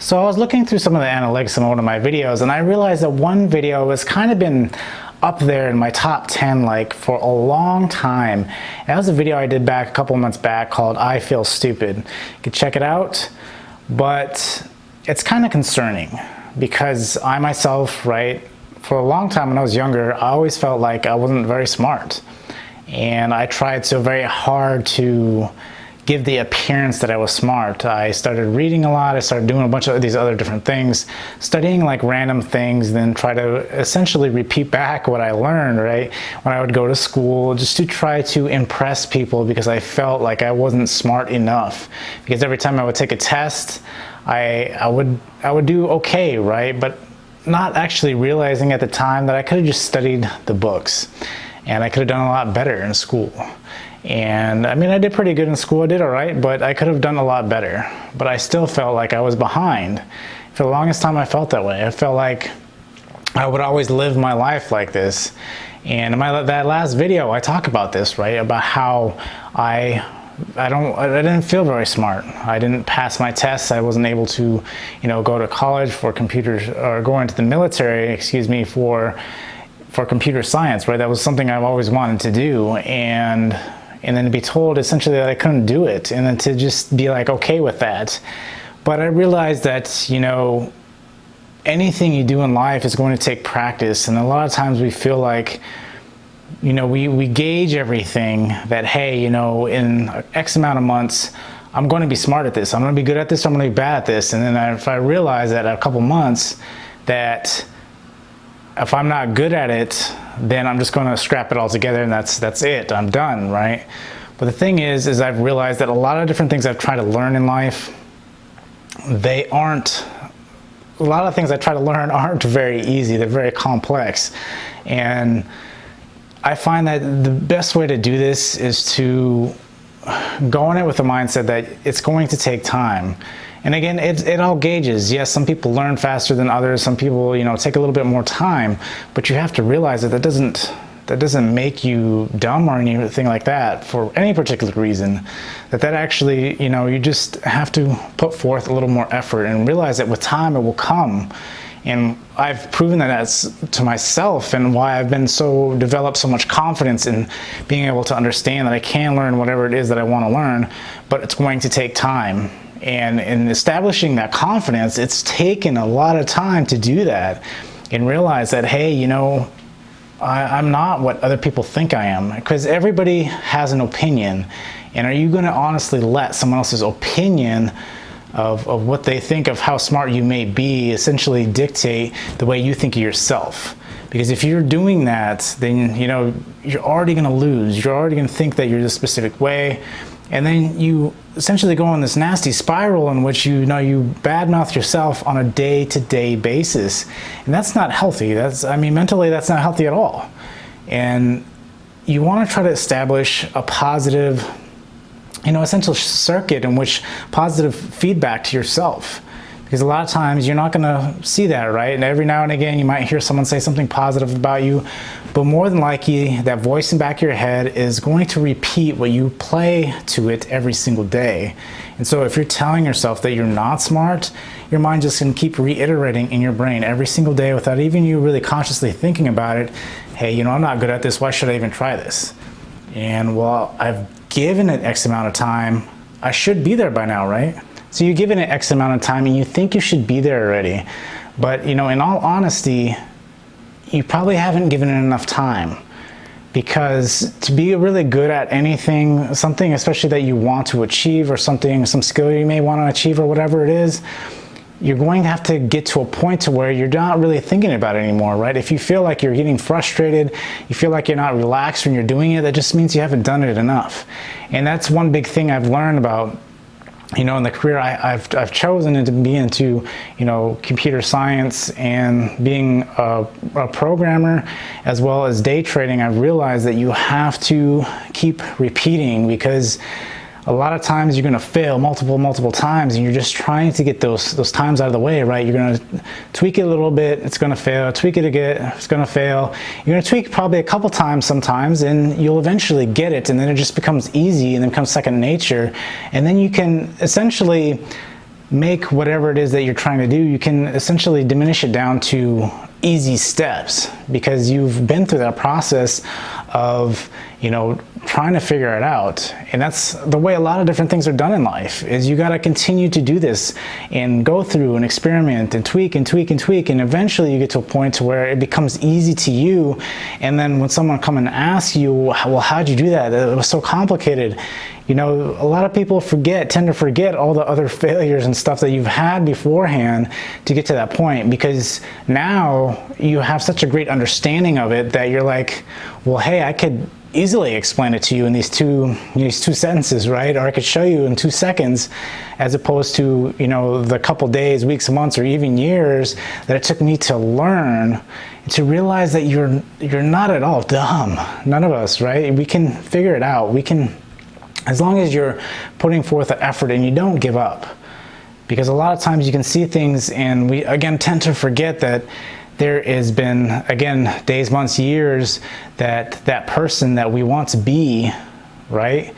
So I was looking through some of the analytics in one of my videos, and I realized that one video has kind of been up there in my top 10 like for a long time. And that was a video I did back a couple months back called I Feel Stupid. You can check it out, but it's kind of concerning because I myself, right, for a long time when I was younger, I always felt like I wasn't very smart. And I tried so very hard to give the appearance that I was smart. I started reading a lot, I started doing a bunch of these other different things, studying like random things, then try to essentially repeat back what I learned, right? When I would go to school, just to try to impress people because I felt like I wasn't smart enough. Because every time I would take a test, I would do okay, right? But not actually realizing at the time that I could have just studied the books and I could have done a lot better in school. And I mean, I did pretty good in school, I did all right, but I could have done a lot better. But I still felt like I was behind. For the longest time, I felt that way. I felt like I would always live my life like this. And in that last video, I talk about this, right? About how I didn't feel very smart. I didn't pass my tests. I wasn't able to, go to college for computers, or go into the military, for computer science, right? That was something I've always wanted to do. And then to be told essentially that I couldn't do it, and then to just be like okay with that. But I realized that, anything you do in life is going to take practice. And a lot of times we feel like, we gauge everything that, hey, in X amount of months, I'm going to be smart at this. I'm going to be good at this. I'm going to be bad at this. And then if I realize that a couple months that if I'm not good at it, then I'm just going to scrap it all together and that's it. I'm done, right? But the thing is I've realized that a lot of different things I've tried to learn in life, a lot of things I try to learn aren't very easy. They're very complex. And I find that the best way to do this is to go on it with the mindset that it's going to take time. And again, it all gauges. Yes, some people learn faster than others. Some people, take a little bit more time. But you have to realize that that doesn't make you dumb or anything like that for any particular reason. That actually, you just have to put forth a little more effort and realize that with time it will come. And I've proven that to myself, and why I've been developed so much confidence in being able to understand that I can learn whatever it is that I want to learn, but it's going to take time. And in establishing that confidence, it's taken a lot of time to do that and realize that, hey, I'm not what other people think I am, because everybody has an opinion. And are you going to honestly let someone else's opinion of what they think of how smart you may be essentially dictate the way you think of yourself? Because if you're doing that, then you're already going to lose. You're already going to think that you're this specific way. And then you essentially go on this nasty spiral in which you badmouth yourself on a day-to-day basis. And that's not healthy. Mentally that's not healthy at all. And you want to try to establish a positive, essential circuit in which positive feedback to yourself. Because a lot of times you're not going to see that, right? And every now and again you might hear someone say something positive about you, but more than likely that voice in the back of your head is going to repeat what you play to it every single day. And so if you're telling yourself that you're not smart, your mind just going to keep reiterating in your brain every single day without even you really consciously thinking about it. Hey, I'm not good at this. Why should I even try this? And well, I've given it X amount of time. I should be there by now, right? So you're given it X amount of time and you think you should be there already. But, in all honesty, you probably haven't given it enough time. Because to be really good at anything, something especially that you want to achieve, or some skill you may want to achieve, or whatever it is, you're going to have to get to a point to where you're not really thinking about it anymore, right? If you feel like you're getting frustrated, you feel like you're not relaxed when you're doing it, that just means you haven't done it enough. And that's one big thing I've learned about in the career I've chosen to be into, computer science and being a programmer, as well as day trading. I've realized that you have to keep repeating, because a lot of times you're going to fail multiple times, and you're just trying to get those times out of the way, right? You're going to tweak it a little bit, it's going to fail, tweak it again, it's going to fail. You're going to tweak probably a couple times sometimes, and you'll eventually get it, and then it just becomes easy and then becomes second nature. And then you can essentially make whatever it is that you're trying to do, you can essentially diminish it down to easy steps, because you've been through that process of, you know, trying to figure it out. And that's the way a lot of different things are done in life, is you got to continue to do this and go through and experiment and tweak and tweak and tweak, and eventually you get to a point to where it becomes easy to you. And then when someone come and asks you, well, how'd you do that? It was so complicated. You know, a lot of people tend to forget all the other failures and stuff that you've had beforehand to get to that point, because now you have such a great understanding of it that you're like, well, hey, I could easily explain it to you in these two sentences, right? Or I could show you in 2 seconds, as opposed to, you know, the couple days, weeks, months, or even years that it took me to learn, to realize that you're not at all dumb. None of us, right? We can figure it out. We can, as long as you're putting forth the effort and you don't give up. Because a lot of times you can see things, and we again tend to forget that there has been, again, days, months, years that person that we want to be, right?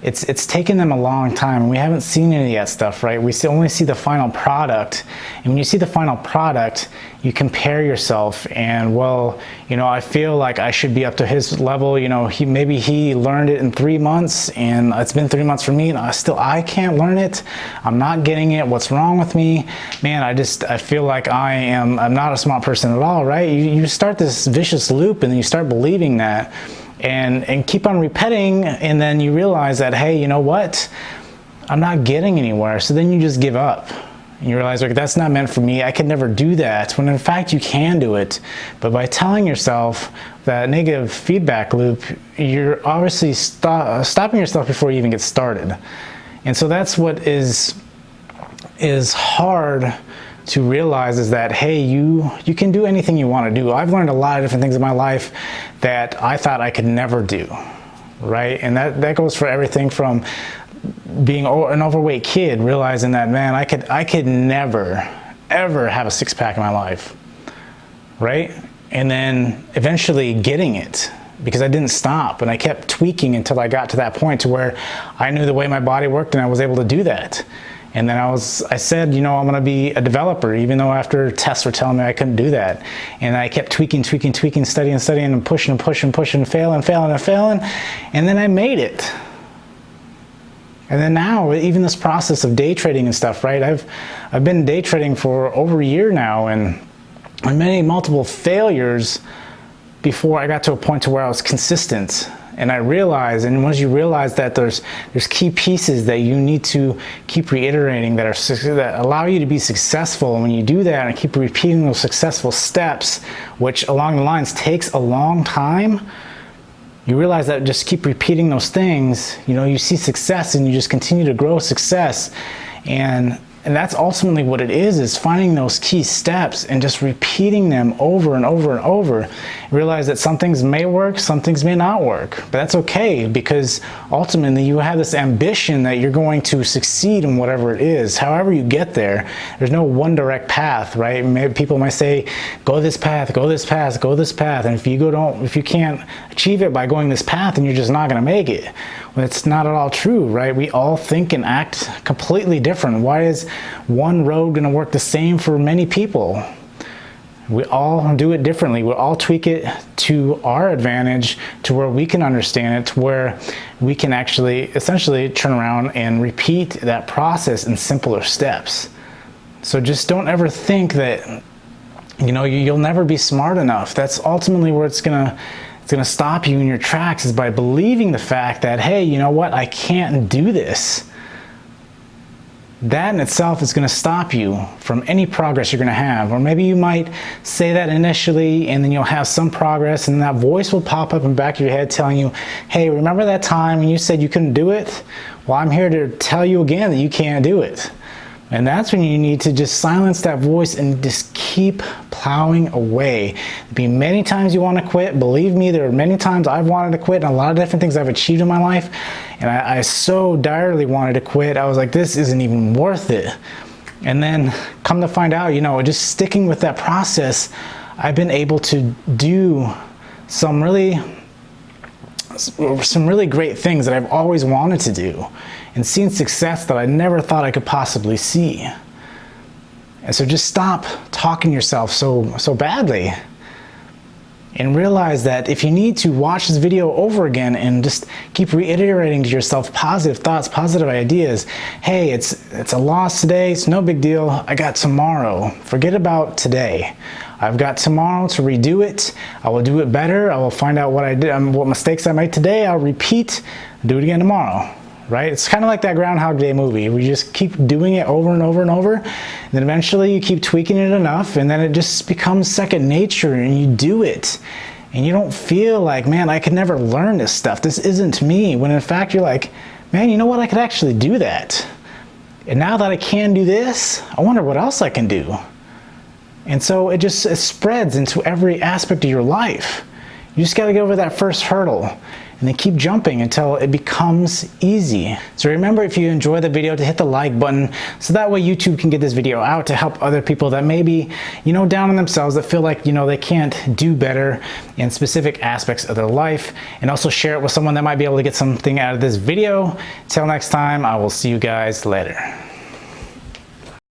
It's taken them a long time, and we haven't seen any of that stuff, right? We only see the final product. And when you see the final product, you compare yourself, and, well, you know, I feel like I should be up to his level. You know, maybe he learned it in 3 months, and it's been 3 months for me, and I can't learn it. I'm not getting it. What's wrong with me? Man, I feel like I'm not a smart person at all, right? You start this vicious loop, and then you start believing that. And keep on repeating, and then you realize that, hey, you know what? I'm not getting anywhere. So then you just give up. And you realize, like, that's not meant for me. I could never do that. When in fact you can do it. But by telling yourself that negative feedback loop, you're obviously stopping yourself before you even get started. And so that's what is hard to realize, is that, hey, you can do anything you want to do. I've learned a lot of different things in my life that I thought I could never do, right? And that goes for everything from being an overweight kid, realizing that, man, I could never, ever have a six-pack in my life, right? And then eventually getting it, because I didn't stop, and I kept tweaking until I got to that point to where I knew the way my body worked, and I was able to do that. And then I said, you know, I'm going to be a developer, even though after tests were telling me I couldn't do that. And I kept tweaking, studying, and pushing, failing. And then I made it. And then now, even this process of day trading and stuff, right? I've been day trading for over a year now, and I made multiple failures before I got to a point to where I was consistent. And I realized, and once you realize that there's key pieces that you need to keep reiterating that allow you to be successful, and when you do that and keep repeating those successful steps, which along the lines takes a long time, you realize that just keep repeating those things, you know, you see success, and you just continue to grow success. And that's ultimately what it is finding those key steps and just repeating them over and over and over. Realize that some things may work, some things may not work, but that's okay, because ultimately you have this ambition that you're going to succeed in whatever it is. However you get there, there's no one direct path, right? Maybe people might say, go this path, go this path, go this path. And if you can't achieve it by going this path, then you're just not going to make it. Well, it's not at all true, right? We all think and act completely different. Why is one road going to work the same for many people? We all do it differently. We all tweak it to our advantage, to where we can understand it, to where we can actually essentially turn around and repeat that process in simpler steps. So just don't ever think that, you know, you'll never be smart enough. That's ultimately where it's going to stop you in your tracks, is by believing the fact that, hey, you know what, I can't do this. That in itself is going to stop you from any progress you're going to have. Or maybe you might say that initially, and then you'll have some progress, and that voice will pop up in the back of your head telling you, hey, remember that time when you said you couldn't do it? Well, I'm here to tell you again that you can't do it. And that's when you need to just silence that voice and just keep plowing away. There'll be many times you want to quit. Believe me, there are many times I've wanted to quit, and a lot of different things I've achieved in my life. And I so direly wanted to quit. I was like, this isn't even worth it. And then come to find out, you know, just sticking with that process, I've been able to do some really some really great things that I've always wanted to do and seen success that I never thought I could possibly see. And so just stop talking yourself so badly. And realize that if you need to, watch this video over again and just keep reiterating to yourself positive thoughts, positive ideas. Hey, it's a loss today, it's no big deal. I got tomorrow. Forget about today. I've got tomorrow to redo it. I will do it better. I will find out what I did, what mistakes I made today. I'll repeat, do it again tomorrow. Right? It's kind of like that Groundhog Day movie. We just keep doing it over and over and over. And then eventually you keep tweaking it enough and then it just becomes second nature and you do it. And you don't feel like, man, I could never learn this stuff. This isn't me. When in fact you're like, man, you know what? I could actually do that. And now that I can do this, I wonder what else I can do. And so it spreads into every aspect of your life. You just got to get over that first hurdle. And then keep jumping until it becomes easy. So remember, if you enjoy the video, to hit the like button so that way YouTube can get this video out to help other people that maybe, down on themselves, that feel like, they can't do better in specific aspects of their life. And also share it with someone that might be able to get something out of this video. Till next time, I will see you guys later.